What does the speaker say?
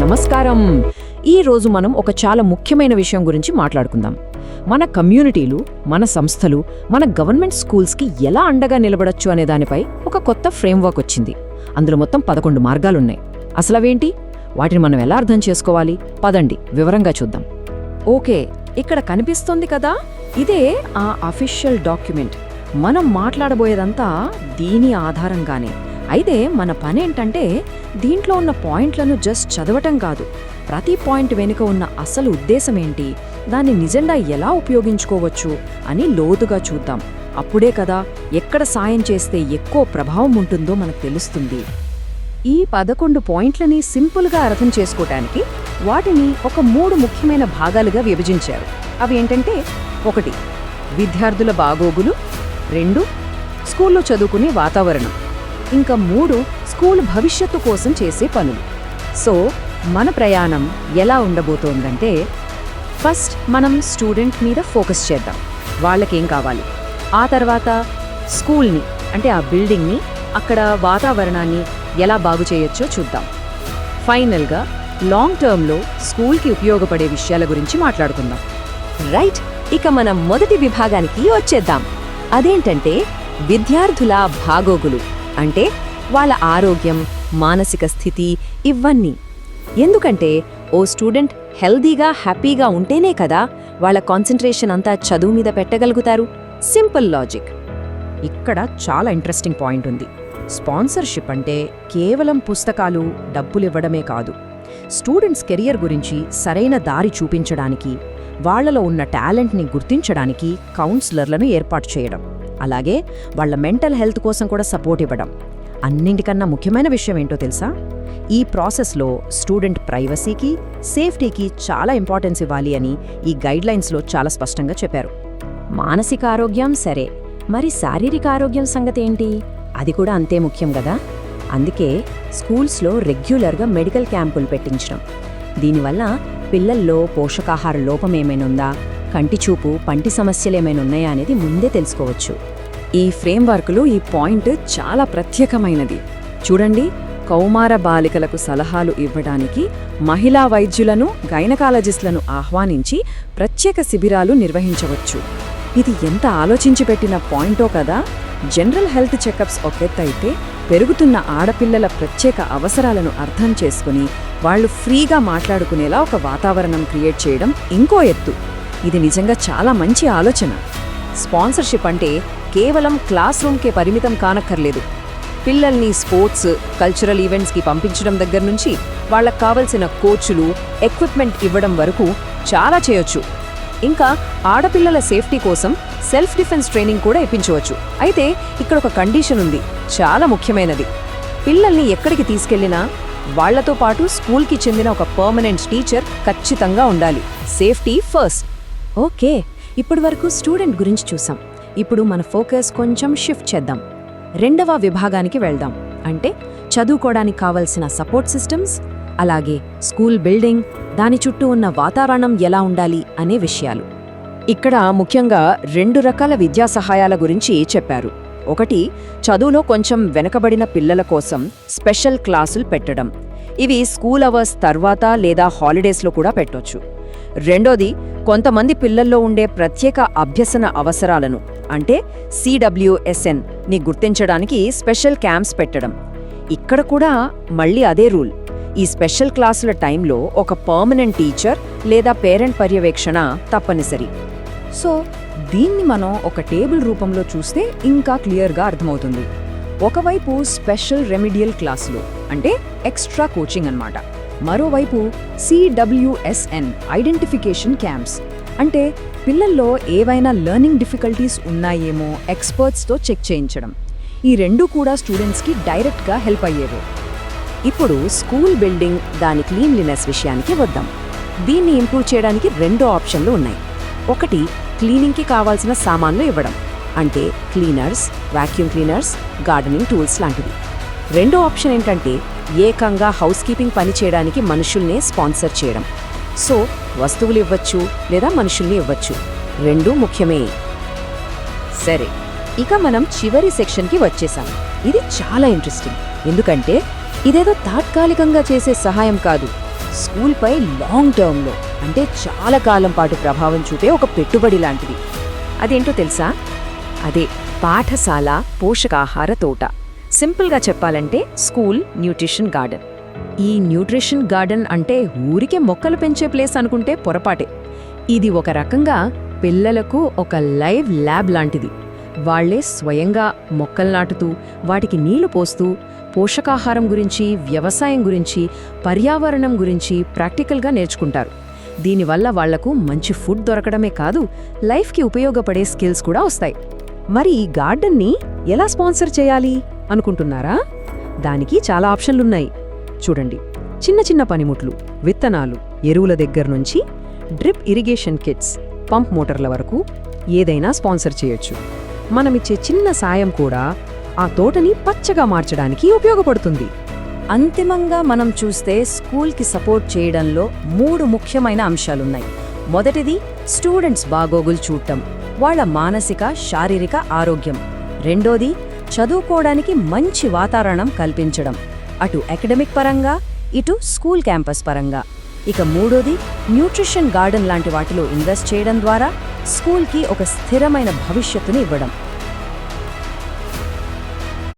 నమస్కారం. ఈరోజు మనం ఒక చాలా ముఖ్యమైన విషయం గురించి మాట్లాడుకుందాం. మన కమ్యూనిటీలు, మన సంస్థలు, మన గవర్నమెంట్ స్కూల్స్కి ఎలా అండగా నిలబడొచ్చు అనే దానిపై ఒక కొత్త ఫ్రేమ్వర్క్ వచ్చింది. అందులో మొత్తం 11 మార్గాలున్నాయి. అసలవేంటి, వాటిని మనం ఎలా అర్థం చేసుకోవాలి? పదండి వివరంగా చూద్దాం. ఓకే, ఇక్కడ కనిపిస్తోంది కదా, ఇదే ఆ అఫీషియల్ డాక్యుమెంట్. మనం మాట్లాడబోయేదంతా దీని ఆధారంగానే. అయితే మన పనేంటంటే దీంట్లో ఉన్న పాయింట్లను జస్ట్ చదవటం కాదు, ప్రతి పాయింట్ వెనుక ఉన్న అసలు ఉద్దేశమేంటి, దాన్ని నిజంగా ఎలా ఉపయోగించుకోవచ్చు అని లోతుగా చూద్దాం. అప్పుడే కదా ఎక్కడ సాయం చేస్తే ఎక్కువ ప్రభావం ఉంటుందో మనకు తెలుస్తుంది. ఈ 11 పాయింట్లని సింపుల్గా అర్థం చేసుకోవటానికి వాటిని ఒక 3 ముఖ్యమైన భాగాలుగా విభజించారు. అవి ఏంటంటే, 1 విద్యార్థుల బాగోగులు, 2 స్కూల్లో చదువుకునే వాతావరణం, ఇంకా 3 స్కూల్ భవిష్యత్తు కోసం చేసే పనులు. సో మన ప్రయాణం ఎలా ఉండబోతోందంటే, ఫస్ట్ మనం స్టూడెంట్ మీద ఫోకస్ చేద్దాం. వాళ్ళకేం కావాలి, ఆ తర్వాత స్కూల్ని అంటే ఆ బిల్డింగ్ని, అక్కడ వాతావరణాన్ని ఎలా బాగు చేయొచ్చో చూద్దాం. ఫైనల్గా లాంగ్ టర్మ్లో స్కూల్కి ఉపయోగపడే విషయాల గురించి మాట్లాడుకుందాం. రైట్, ఇక మనం మొదటి విభాగానికి వచ్చేద్దాం. అదేంటంటే విద్యార్థుల బాగోగులు, అంటే వాళ్ళ ఆరోగ్యం, మానసిక స్థితి, ఇవన్నీ. ఎందుకంటే ఓ స్టూడెంట్ హెల్దీగా, హ్యాపీగా ఉంటేనే కదా వాళ్ళ కాన్సంట్రేషన్ అంతా చదువు మీద పెట్టగలుగుతారు. Simple logic. ఇక్కడ చాలా ఇంట్రెస్టింగ్ పాయింట్ ఉంది. స్పాన్సర్షిప్ అంటే కేవలం పుస్తకాలు, డబ్బులివ్వడమే కాదు. స్టూడెంట్స్ కెరియర్ గురించి సరైన దారి చూపించడానికి, వాళ్లలో ఉన్న టాలెంట్ని గుర్తించడానికి కౌన్సిలర్లను ఏర్పాటు చేయడం, అలాగే వాళ్ల మెంటల్ హెల్త్ కోసం కూడా సపోర్ట్ ఇవ్వడం. అన్నింటికన్నా ముఖ్యమైన విషయం ఏంటో తెలుసా? ఈ ప్రాసెస్లో స్టూడెంట్ ప్రైవసీకి, సేఫ్టీకి చాలా ఇంపార్టెన్స్ ఇవ్వాలి అని ఈ గైడ్లైన్స్లో చాలా స్పష్టంగా చెప్పారు. మానసిక ఆరోగ్యం సరే, మరి శారీరక ఆరోగ్యం సంగతి ఏంటి? అది కూడా అంతే ముఖ్యం కదా. అందుకే స్కూల్స్లో రెగ్యులర్గా మెడికల్ క్యాంపులు పెట్టించడం. దీనివల్ల పిల్లల్లో పోషకాహార లోపం ఏమైనా ఉందా, కంటి చూపు, పంటి సమస్యలు ఏమైనా ఉన్నాయా అనేది ముందే తెలుసుకోవచ్చు. ఈ ఫ్రేమ్వర్క్లో ఈ పాయింట్ చాలా ప్రత్యేకమైనది. చూడండి, కౌమార బాలికలకు సలహాలు ఇవ్వడానికి మహిళా వైద్యులను, గైనకాలజిస్టులను ఆహ్వానించి ప్రత్యేక శిబిరాలు నిర్వహించవచ్చు. ఇది ఎంత ఆలోచించి పెట్టిన పాయింటో కదా. జనరల్ హెల్త్ చెకప్స్ ఒకెత్తైతే, పెరుగుతున్న ఆడపిల్లల ప్రత్యేక అవసరాలను అర్థం చేసుకుని వాళ్లు ఫ్రీగా మాట్లాడుకునేలా ఒక వాతావరణం క్రియేట్ చేయడం ఇంకో ఎత్తు. ఇది నిజంగా చాలా మంచి ఆలోచన. స్పాన్సర్షిప్ అంటే కేవలం క్లాస్ రూమ్కే పరిమితం కానక్కర్లేదు. పిల్లల్ని స్పోర్ట్స్, కల్చరల్ ఈవెంట్స్కి పంపించడం దగ్గర నుంచి వాళ్లకు కావలసిన కోచ్లు, ఎక్విప్మెంట్ ఇవ్వడం వరకు చాలా చేయొచ్చు. ఇంకా ఆడపిల్లల సేఫ్టీ కోసం సెల్ఫ్ డిఫెన్స్ ట్రైనింగ్ కూడా ఇప్పించవచ్చు. అయితే ఇక్కడ ఒక కండిషన్ ఉంది, చాలా ముఖ్యమైనది. పిల్లల్ని ఎక్కడికి తీసుకెళ్లినా వాళ్లతో పాటు స్కూల్కి చెందిన ఒక పర్మనెంట్ టీచర్ ఖచ్చితంగా ఉండాలి. Safety first. ఓకే, ఇప్పటి వరకు స్టూడెంట్ గురించి చూసాం. ఇప్పుడు మన ఫోకస్ కొంచెం షిఫ్ట్ చేద్దాం. 2వ విభాగానికి వెళ్దాం. అంటే చదువుకోవడానికి కావలసిన సపోర్ట్ సిస్టమ్స్, అలాగే స్కూల్ బిల్డింగ్, దాని చుట్టూ ఉన్న వాతావరణం ఎలా ఉండాలి అనే విషయాలు. ఇక్కడ ముఖ్యంగా 2 రకాల విద్యా సహాయాల గురించి చెప్పారు. 1, చదువులో కొంచెం వెనకబడిన పిల్లల కోసం స్పెషల్ క్లాసులు పెట్టడం. ఇవి స్కూల్ అవర్స్ తర్వాత లేదా హాలిడేస్లో కూడా పెట్టొచ్చు. 2ది, కొంతమంది పిల్లల్లో ఉండే ప్రత్యేక అభ్యసన అవసరాలను, అంటే CWSN ని గుర్తించడానికి స్పెషల్ క్యాంప్స్ పెట్టడం. ఇక్కడ కూడా మళ్ళీ అదే రూల్. ఈ స్పెషల్ క్లాసుల టైంలో ఒక పర్మనెంట్ టీచర్ లేదా పేరెంట్ పర్యవేక్షణ తప్పనిసరి. సో దీన్ని మనం ఒక టేబుల్ రూపంలో చూస్తే ఇంకా క్లియర్గా అర్థమవుతుంది. ఒకవైపు స్పెషల్ రెమిడియల్ క్లాసులు, అంటే ఎక్స్ట్రా కోచింగ్ అన్నమాట. మరోవైపు CWSN ఐడెంటిఫికేషన్ క్యాంప్స్, అంటే పిల్లల్లో ఏవైనా లెర్నింగ్ డిఫికల్టీస్ ఉన్నాయేమో ఎక్స్పర్ట్స్తో చెక్ చేయించడం. ఈ 2 కూడా స్టూడెంట్స్కి డైరెక్ట్గా హెల్ప్ అయ్యేవే. ఇప్పుడు స్కూల్ బిల్డింగ్, దాని క్లీన్లీనెస్ విషయానికి వద్దాం. దీన్ని ఇంప్రూవ్ చేయడానికి 2 ఆప్షన్లు ఉన్నాయి. 1, క్లీనింగ్కి కావాల్సిన సామాన్లు ఇవ్వడం, అంటే cleaners, vacuum cleaners, gardening tools లాంటివి. 2వ ఆప్షన్ ఏంటంటే ఏకంగా హౌస్ కీపింగ్ పని చేయడానికి మనుషుల్నే స్పాన్సర్ చేయడం. సో వస్తువులు ఇవ్వచ్చు లేదా మనుషుల్ని ఇవ్వచ్చు, 2 ముఖ్యమే. సరే, ఇక మనం చివరి సెక్షన్కి వచ్చేసాం. ఇది చాలా ఇంట్రెస్టింగ్, ఎందుకంటే ఇదేదో తాత్కాలికంగా చేసే సహాయం కాదు, స్కూల్పై లాంగ్ టర్మ్లో అంటే చాలా కాలం పాటు ప్రభావం చూపే ఒక పెట్టుబడి లాంటిది. అదేంటో తెలుసా? అదే పాఠశాల పోషకాహార తోట. సింపుల్గా చెప్పాలంటే స్కూల్ న్యూట్రిషన్ గార్డెన్. ఈ న్యూట్రిషన్ గార్డెన్ అంటే ఊరికే మొక్కలు పెంచే ప్లేస్ అనుకుంటే పొరపాటే. ఇది ఒక రకంగా పిల్లలకు ఒక లైవ్ ల్యాబ్ లాంటిది. వాళ్లే స్వయంగా మొక్కలు నాటుతూ వాటికి నీళ్లు పోస్తూ పోషకాహారం గురించి, వ్యవసాయం గురించి, పర్యావరణం గురించి ప్రాక్టికల్గా నేర్చుకుంటారు. దీనివల్ల వాళ్లకు మంచి ఫుడ్ దొరకడమే కాదు, లైఫ్కి ఉపయోగపడే స్కిల్స్ కూడా వస్తాయి. మరి ఈ గార్డెన్ని ఎలా స్పాన్సర్ చేయాలి అనుకుంటున్నారా? దానికి చాలా ఆప్షన్లున్నాయి. చూడండి, చిన్న చిన్న పనిముట్లు, విత్తనాలు, ఎరువుల దగ్గర నుంచి డ్రిప్ ఇరిగేషన్ కిట్స్, పంప్ మోటార్ల వరకు ఏదైనా స్పాన్సర్ చేయొచ్చు. మనమిచ్చే చిన్న సాయం కూడా ఆ తోటని పచ్చగా మార్చడానికి ఉపయోగపడుతుంది. అంతిమంగా మనం చూస్తే స్కూల్కి సపోర్ట్ చేయడంలో 3 ముఖ్యమైన అంశాలున్నాయి. మొదటిది స్టూడెంట్స్ బాగోగులు చూడటం, వాళ్ళ మానసిక, శారీరక ఆరోగ్యం. రెండోది చదువుకోవడానికి మంచి వాతావరణం కల్పించడం, అటు అకాడమిక్ పరంగా, ఇటు స్కూల్ క్యాంపస్ పరంగా. ఇక మూడోది న్యూట్రిషన్ గార్డెన్ లాంటి వాటిలో ఇన్వెస్ట్ చేయడం ద్వారా స్కూల్కి ఒక స్థిరమైన భవిష్యత్తుని ఇవ్వడం.